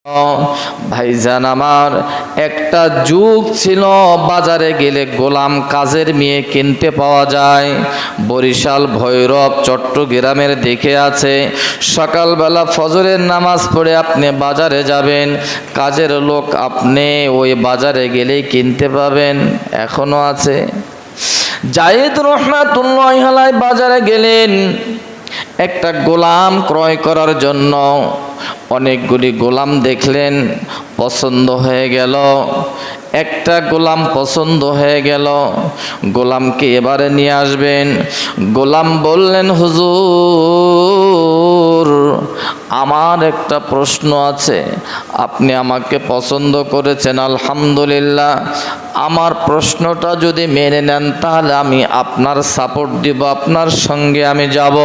ভাইজান আমার, একটা যুগ ছিল বাজারে গেলে গোলাম কাজের মেয়ে কিনতে পাওয়া যায়। বরিশাল, ভৈরব, চট্টগ্রামের দিকে আছে। সকালবেলা ফজরের নামাজ পড়ে আপনি বাজারে যাবেন, কাজের লোক আপনি ওই বাজারে গেলেই কিনতে পাবেন। এখনো আছে। জায়েদ রহমাতুল্লাহি আলাইহি বাজারে গেলেন একটা গোলাম ক্রয় করার জন্য। অনেকগুলি গোলাম দেখলেন, পছন্দ হয়ে গেল। একটা গোলাম পছন্দ হয়ে গেল, গোলামকে এবারে নিয়ে আসবেন। গোলাম বললেন, হুজুর আমার একটা প্রশ্ন আছে, আপনি আমাকে পছন্দ করেছেন আলহামদুলিল্লাহ, আমার প্রশ্নটা যদি মেনে নেন তাহলে আমি আপনার সাপোর্ট দিব, আপনার সঙ্গে আমি যাব।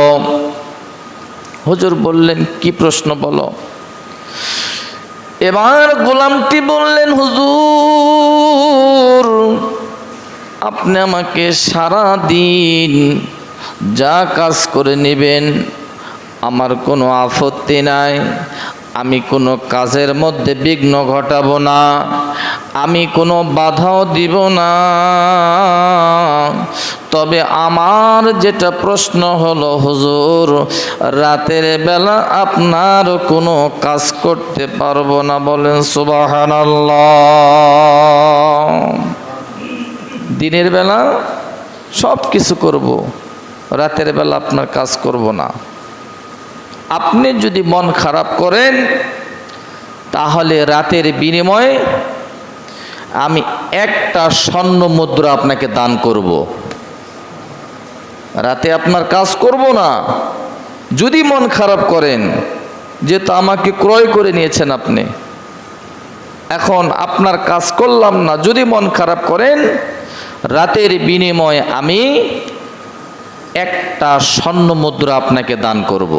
হুজুর বললেন, কি প্রশ্ন বলো। এবার গোলামটি বললেন, হুজুর আপনি আমাকে সারা দিন যা কাজ করে নেবেন আমার কোনো আপত্তি নাই, আমি কোনো কাজের মধ্যে বিঘ্ন ঘটাবো না, আমি কোনো বাধাও দিব না। তবে আমার যেটা প্রশ্ন হলো, হুজুর রাতের বেলা আপনার কোনো কাজ করতে পারবো না। বলেন সুবহানাল্লাহ। দিনের বেলা সব কিছু করব, রাতের বেলা আপনার কাজ করব না। আপনি যদি মন খারাপ করেন তাহলে রাতের বিনিময়ে আমি একটা স্বর্ণ মুদ্রা আপনাকে দান করব। রাতে আপনার কাজ করব না যদি মন খারাপ করেন, যেহেতু আমাকে ক্রয় করে নিয়েছেন আপনি, এখন আপনার কাজ করলাম না, যদি মন খারাপ করেন রাতের বিনিময়ে আমি একটা স্বর্ণ মুদ্রা আপনাকে দান করব।